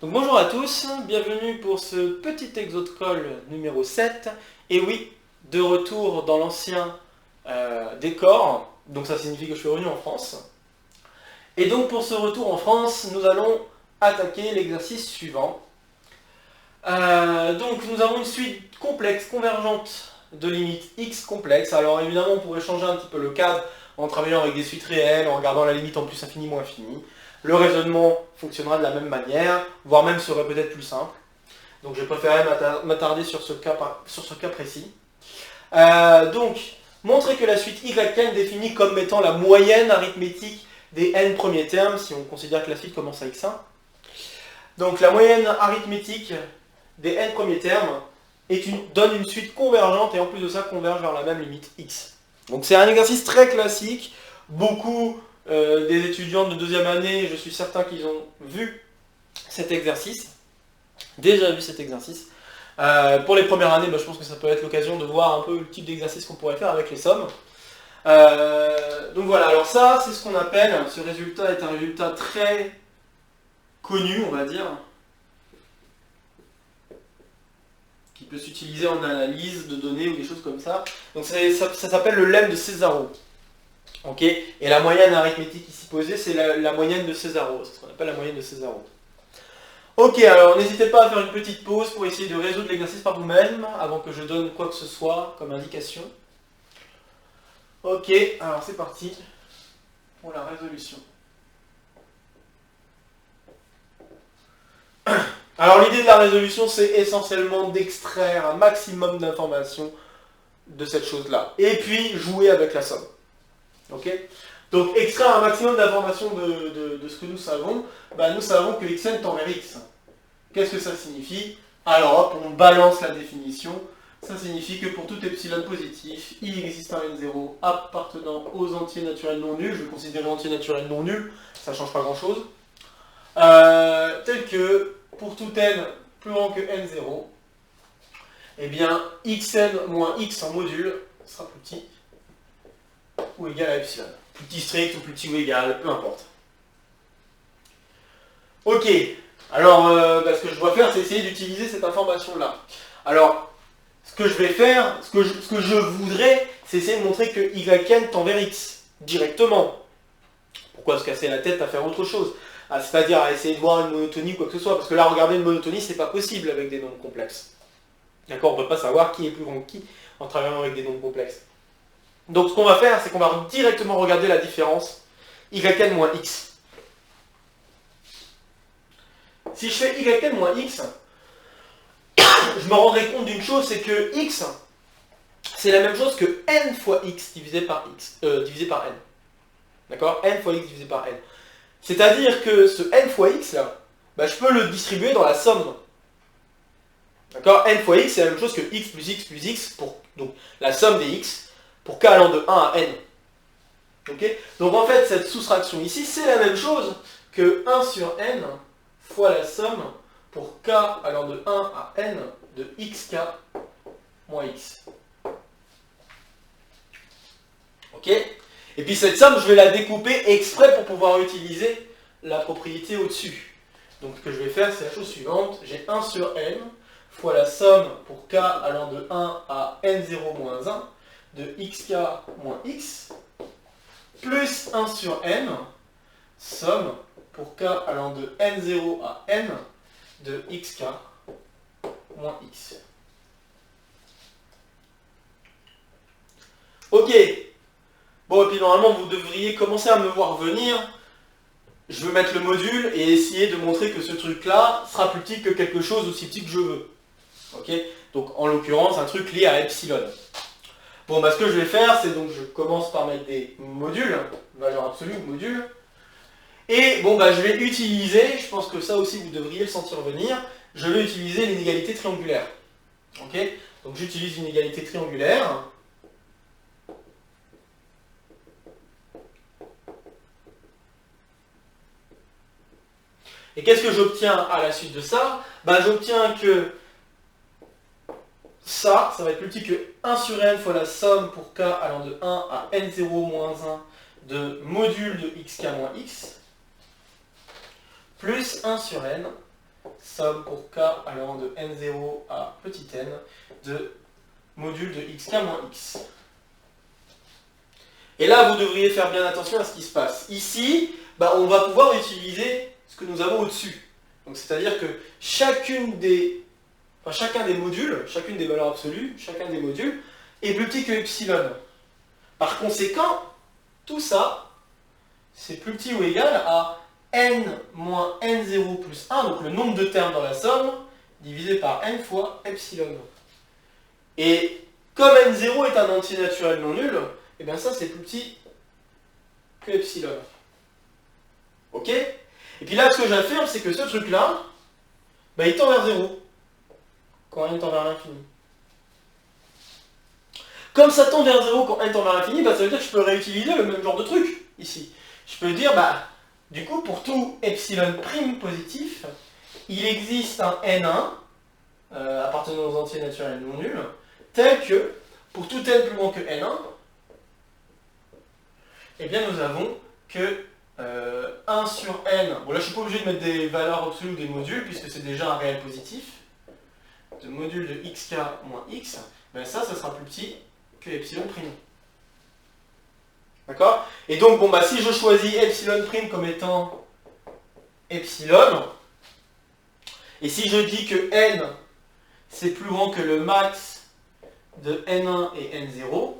Donc bonjour à tous, bienvenue pour ce petit exo de colle numéro 7. Et oui, de retour dans l'ancien décor, donc ça signifie que je suis revenu en France. Et donc pour ce retour en France, nous allons attaquer l'exercice suivant. Donc nous avons une suite complexe, convergente de limites x complexes. Alors évidemment on pourrait changer un petit peu le cadre en travaillant avec des suites réelles, en regardant la limite en plus infini moins infini. Le raisonnement fonctionnera de la même manière, voire même serait peut-être plus simple. Donc je préférerais m'attarder sur ce cas précis. Donc, montrer que la suite y est définie comme étant la moyenne arithmétique des n premiers termes, si on considère que la suite commence avec ça. Donc la moyenne arithmétique des n premiers termes donne une suite convergente et en plus de ça converge vers la même limite x. Donc c'est un exercice très classique, beaucoup des étudiants de deuxième année, je suis certain qu'ils ont vu cet exercice, déjà vu cet exercice. Pour les premières années, je pense que ça peut être l'occasion de voir un peu le type d'exercice qu'on pourrait faire avec les sommes. Donc voilà, alors ça, c'est ce qu'on appelle, ce résultat est un résultat très connu, on va dire, qui peut s'utiliser en analyse de données ou des choses comme ça. Donc ça s'appelle le lemme de Césaro. Okay. Et la moyenne arithmétique ici posée, c'est la moyenne de Césaro. C'est ce qu'on appelle la moyenne de Césaro. Ok, alors n'hésitez pas à faire une petite pause pour essayer de résoudre l'exercice par vous-même, avant que je donne quoi que ce soit comme indication. Ok, alors c'est parti pour la résolution. Alors l'idée de la résolution, c'est essentiellement d'extraire un maximum d'informations de cette chose-là. Et puis jouer avec la somme. Ok. Donc extraire un maximum d'informations de ce que nous savons, nous savons que xn tend vers x. Qu'est-ce que ça signifie? Alors hop, on balance la définition. Ça signifie que pour tout epsilon positif, il existe un n0 appartenant aux entiers naturels non nuls. Je vais considérer entier naturel non nul, ça ne change pas grand-chose. Tel que pour tout n plus grand que n0, eh bien xn moins x en module sera plus petit ou égal à epsilon. Plus petit strict ou plus petit ou égal, peu importe. Ok, alors ce que je dois faire, c'est essayer d'utiliser cette information-là. Alors, ce que je vais faire, ce que je voudrais, c'est essayer de montrer que yn tend vers x, directement. Pourquoi se casser la tête à faire autre chose? C'est-à-dire à essayer de voir une monotonie ou quoi que ce soit, parce que là, regarder une monotonie, c'est pas possible avec des nombres complexes. D'accord, on ne peut pas savoir qui est plus grand que qui en travaillant avec des nombres complexes. Donc ce qu'on va faire, c'est qu'on va directement regarder la différence yn moins x. Si je fais yn moins x, je me rendrai compte d'une chose, c'est que x, c'est la même chose que n fois x divisé par n. D'accord? N fois x divisé par n. C'est-à-dire que ce n fois x, là, je peux le distribuer dans la somme. D'accord? N fois x, c'est la même chose que x plus x, donc la somme des x, pour k allant de 1 à n. Okay. Donc en fait, cette soustraction ici, c'est la même chose que 1 sur n fois la somme pour k allant de 1 à n de xk moins x. Ok. Et puis cette somme, je vais la découper exprès pour pouvoir utiliser la propriété au-dessus. Donc ce que je vais faire, c'est la chose suivante. J'ai 1 sur n fois la somme pour k allant de 1 à n0 moins 1 de xk moins x, plus 1 sur n, somme pour k allant de n0 à n de xk moins x. Ok. Bon, et puis normalement, vous devriez commencer à me voir venir. Je veux mettre le module et essayer de montrer que ce truc-là sera plus petit que quelque chose aussi petit que je veux. Ok. Donc, en l'occurrence, un truc lié à epsilon. Bon, ce que je vais faire, c'est donc je commence par mettre des modules, valeur absolue ou module. Et bon, je vais utiliser, je pense que ça aussi vous devriez le sentir venir, je vais utiliser l'inégalité triangulaire. Ok. Donc j'utilise une égalité triangulaire. Et qu'est-ce que j'obtiens à la suite de ça? J'obtiens que ça va être plus petit que 1 sur n fois la somme pour k allant de 1 à n0 moins 1 de module de xk moins x, plus 1 sur n somme pour k allant de n0 à petit n de module de xk moins x. Et là, vous devriez faire bien attention à ce qui se passe. Ici, on va pouvoir utiliser ce que nous avons au-dessus. Donc, c'est-à-dire que chacun des modules, chacune des valeurs absolues, chacun des modules, est plus petit que epsilon. Par conséquent, tout ça, c'est plus petit ou égal à n moins n0 plus 1, donc le nombre de termes dans la somme, divisé par n fois epsilon. Et comme n0 est un entier naturel non nul, et bien ça c'est plus petit que epsilon. Ok? Et puis là, ce que j'affirme, c'est que ce truc-là, il tend vers 0. Quand n tend vers l'infini. Comme ça tend vers 0 quand n tend vers l'infini, ça veut dire que je peux réutiliser le même genre de truc, ici. Je peux dire, du coup, pour tout epsilon prime positif, il existe un n1, appartenant aux entiers naturels non nuls, tel que, pour tout n plus grand que n1, eh bien nous avons que 1 sur n, bon là je suis pas obligé de mettre des valeurs absolues ou des modules, puisque c'est déjà un réel positif, de module de xk moins x, ça sera plus petit que epsilon prime. D'accord? Et donc, si je choisis epsilon prime comme étant epsilon, et si je dis que n, c'est plus grand que le max de n1 et n0,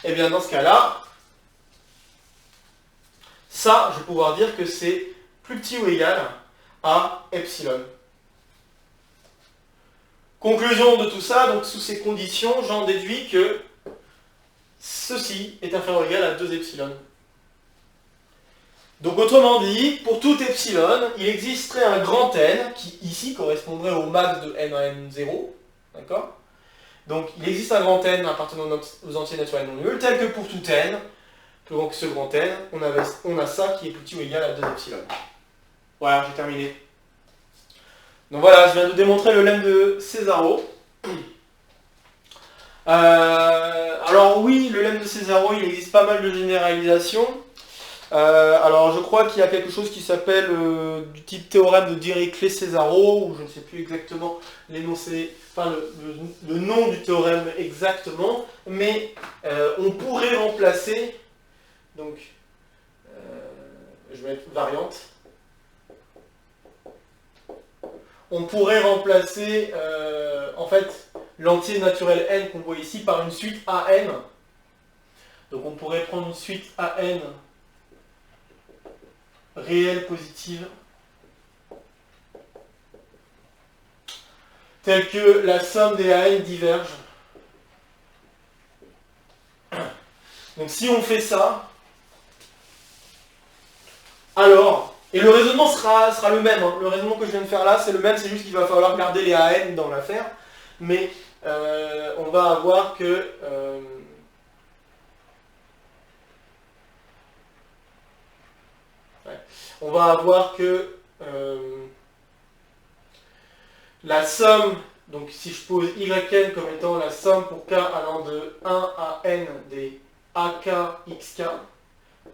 et bien dans ce cas-là, ça, je vais pouvoir dire que c'est plus petit ou égal à epsilon. Conclusion de tout ça, donc sous ces conditions, j'en déduis que ceci est inférieur ou égal à 2 epsilon. Donc autrement dit, pour tout epsilon, il existerait un grand n qui ici correspondrait au max de n à n0. D'accord? Donc il existe un grand n appartenant aux entiers naturels non nuls, tel que pour tout n, plus grand que ce grand n, on a ça qui est plus petit ou égal à 2 epsilon. Voilà, j'ai terminé. Donc voilà, je viens de démontrer le lemme de Césaro. Alors oui, le lemme de Césaro, il existe pas mal de généralisations. Alors je crois qu'il y a quelque chose qui s'appelle du type théorème de Dirichlet-Césaro, ou je ne sais plus exactement l'énoncé, le nom du théorème exactement, mais on pourrait remplacer, donc je vais mettre variante, on pourrait remplacer en fait l'entier naturel n qu'on voit ici par une suite AN. Donc on pourrait prendre une suite AN réelle positive telle que la somme des AN diverge. Donc si on fait ça, alors, et le raisonnement sera le même, hein. Le raisonnement que je viens de faire là, c'est le même, c'est juste qu'il va falloir garder les AN dans l'affaire, mais on va avoir que la somme, donc si je pose yn comme étant la somme pour k allant de 1 à n des ak xk,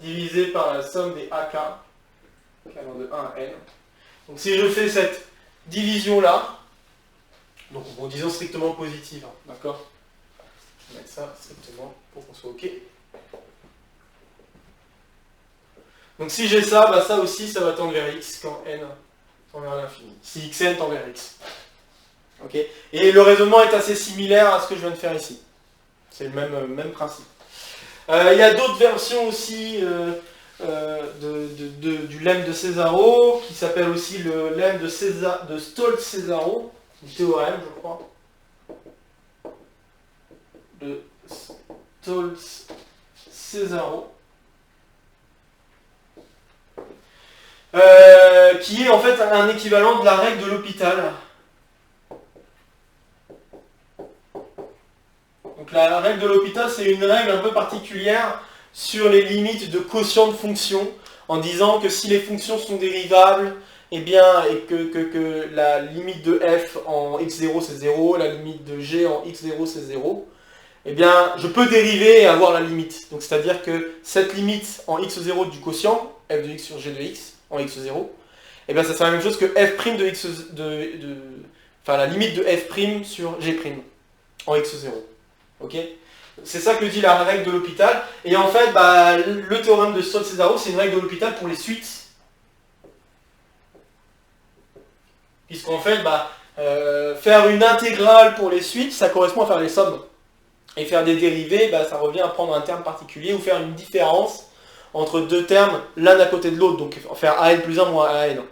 divisé par la somme des ak, allant de 1 à n. Donc si je fais cette division-là, donc en disant strictement positive, hein, d'accord? Je vais mettre ça strictement pour qu'on soit OK. Donc si j'ai ça, ça aussi, ça va tendre vers x quand n tend vers l'infini. Si xn tend vers x. Ok. Et le raisonnement est assez similaire à ce que je viens de faire ici. C'est le même principe. Il y a d'autres versions aussi du lemme de Césaro, qui s'appelle aussi le lemme de Stolz-Césaro, du théorème, je crois. De Stolz-Césaro. Qui est en fait un équivalent de la règle de l'hôpital. Donc la règle de l'hôpital, c'est une règle un peu particulière sur les limites de quotient de fonctions, en disant que si les fonctions sont dérivables, et que la limite de f en x0 c'est 0, la limite de g en x0 c'est 0, je peux dériver et avoir la limite. Donc c'est-à-dire que cette limite en x0 du quotient, f de x sur g de x, en x0, et bien ça sera la même chose que f' de x enfin la limite de f' sur g' en x0. Ok? C'est ça que dit la règle de l'hôpital. Et en fait, bah, le théorème de Stoll-Cesaro, c'est une règle de l'hôpital pour les suites. Puisqu'en fait, bah, faire une intégrale pour les suites, ça correspond à faire les sommes. Et faire des dérivés, bah, ça revient à prendre un terme particulier ou faire une différence entre deux termes l'un à côté de l'autre. Donc faire an plus 1 moins an.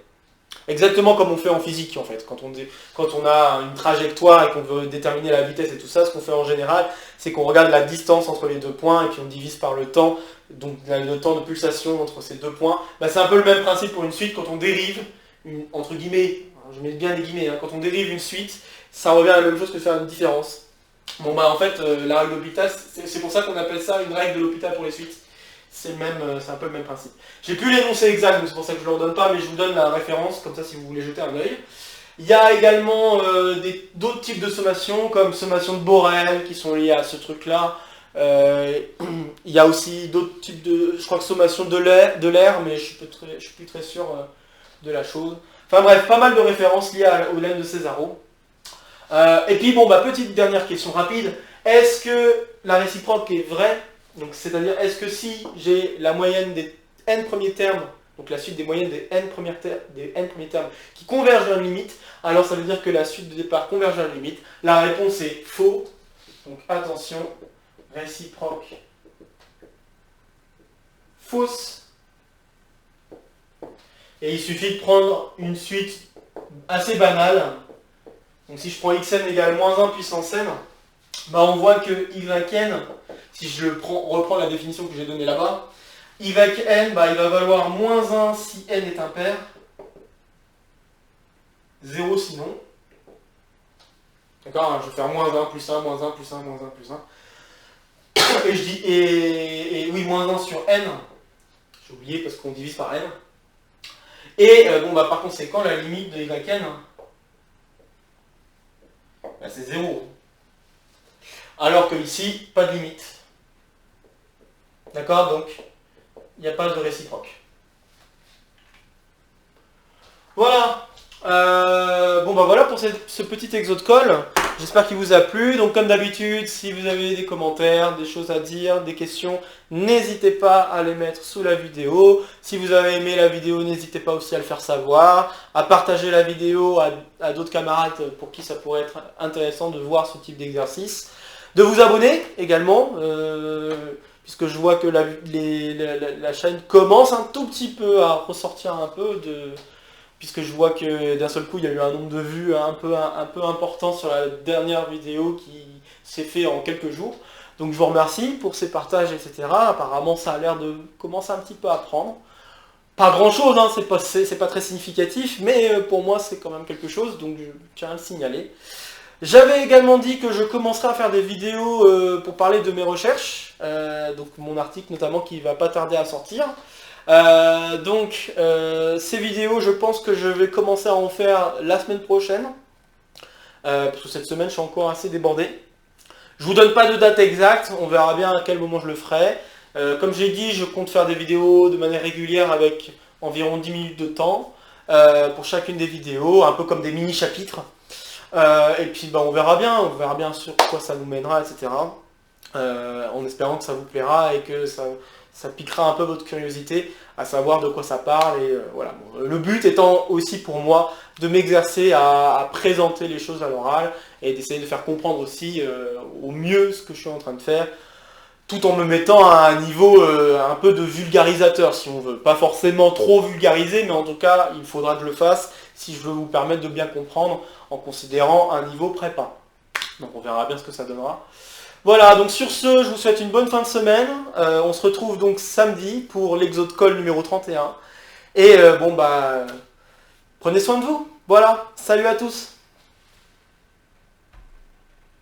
Exactement comme on fait en physique en fait. Quand on a une trajectoire et qu'on veut déterminer la vitesse et tout ça, ce qu'on fait en général, c'est qu'on regarde la distance entre les deux points et puis on divise par le temps, donc le temps de pulsation entre ces deux points. Bah, c'est un peu le même principe pour une suite quand on dérive, entre guillemets, je mets bien des guillemets, hein, quand on dérive une suite, ça revient à la même chose que faire une différence. Bon bah en fait, la règle de l'hôpital, c'est pour ça qu'on appelle ça une règle de l'hôpital pour les suites. C'est un peu le même principe. J'ai plus l'énoncé exact, donc c'est pour ça que je ne le redonne pas, mais je vous donne la référence, comme ça si vous voulez jeter un œil. Il y a également d'autres types de sommations, comme sommation de Borel, qui sont liées à ce truc-là. Il y a aussi d'autres types de, je crois que sommation de l'air, mais je suis plus très sûr de la chose. Enfin bref, pas mal de références liées au lemme de Cesaro. Et puis bon, bah petite dernière question rapide. Est-ce que la réciproque est vraie? Donc, c'est-à-dire, est-ce que si j'ai la moyenne des n premiers termes, donc la suite des moyennes des n premiers termes qui convergent vers une limite, alors ça veut dire que la suite de départ converge vers une limite. La réponse est faux. Donc attention, réciproque fausse. Et il suffit de prendre une suite assez banale. Donc si je prends xn égale moins 1 puissance n, bah on voit que yn, si je reprends la définition que j'ai donnée là-bas, yn, bah, il va valoir moins 1 si n est impair, 0 sinon. D'accord, je vais faire moins 1 plus 1, moins 1 plus 1, moins 1 plus 1. Et je dis, et oui, moins 1 sur n, j'ai oublié parce qu'on divise par n. Et bon, bah, par conséquent, la limite de yn, bah, c'est 0. Alors que ici, pas de limite. D'accord? Donc, il n'y a pas de réciproque. Voilà. Bon bah voilà pour ce petit exo de colle. J'espère qu'il vous a plu. Donc comme d'habitude, si vous avez des commentaires, des choses à dire, des questions, n'hésitez pas à les mettre sous la vidéo. Si vous avez aimé la vidéo, n'hésitez pas aussi à le faire savoir, à partager la vidéo à d'autres camarades pour qui ça pourrait être intéressant de voir ce type d'exercice. De vous abonner également, puisque je vois que la chaîne commence un tout petit peu à ressortir un peu puisque je vois que d'un seul coup il y a eu un nombre de vues un peu important sur la dernière vidéo qui s'est fait en quelques jours. Donc je vous remercie pour ces partages, etc. Apparemment ça a l'air de commencer un petit peu à prendre. Pas grand chose, hein, c'est pas très significatif, mais pour moi c'est quand même quelque chose, donc je tiens à le signaler. J'avais également dit que je commencerai à faire des vidéos pour parler de mes recherches, donc mon article notamment qui va pas tarder à sortir. Ces vidéos, je pense que je vais commencer à en faire la semaine prochaine, parce que cette semaine je suis encore assez débordé. Je vous donne pas de date exacte, on verra bien à quel moment je le ferai. Comme j'ai dit, je compte faire des vidéos de manière régulière avec environ 10 minutes de temps pour chacune des vidéos, un peu comme des mini-chapitres. Et puis on verra bien sur quoi ça nous mènera, etc. En espérant que ça vous plaira et que ça piquera un peu votre curiosité à savoir de quoi ça parle. Et voilà. Bon, le but étant aussi pour moi de m'exercer à présenter les choses à l'oral et d'essayer de faire comprendre aussi au mieux ce que je suis en train de faire, tout en me mettant à un niveau un peu de vulgarisateur si on veut. Pas forcément trop vulgarisé, mais en tout cas il faudra que je le fasse si je veux vous permettre de bien comprendre en considérant un niveau prépa. Donc on verra bien ce que ça donnera. Voilà, donc sur ce, je vous souhaite une bonne fin de semaine. On se retrouve donc samedi pour l'exo de colle numéro 31. Et prenez soin de vous. Voilà, salut à tous.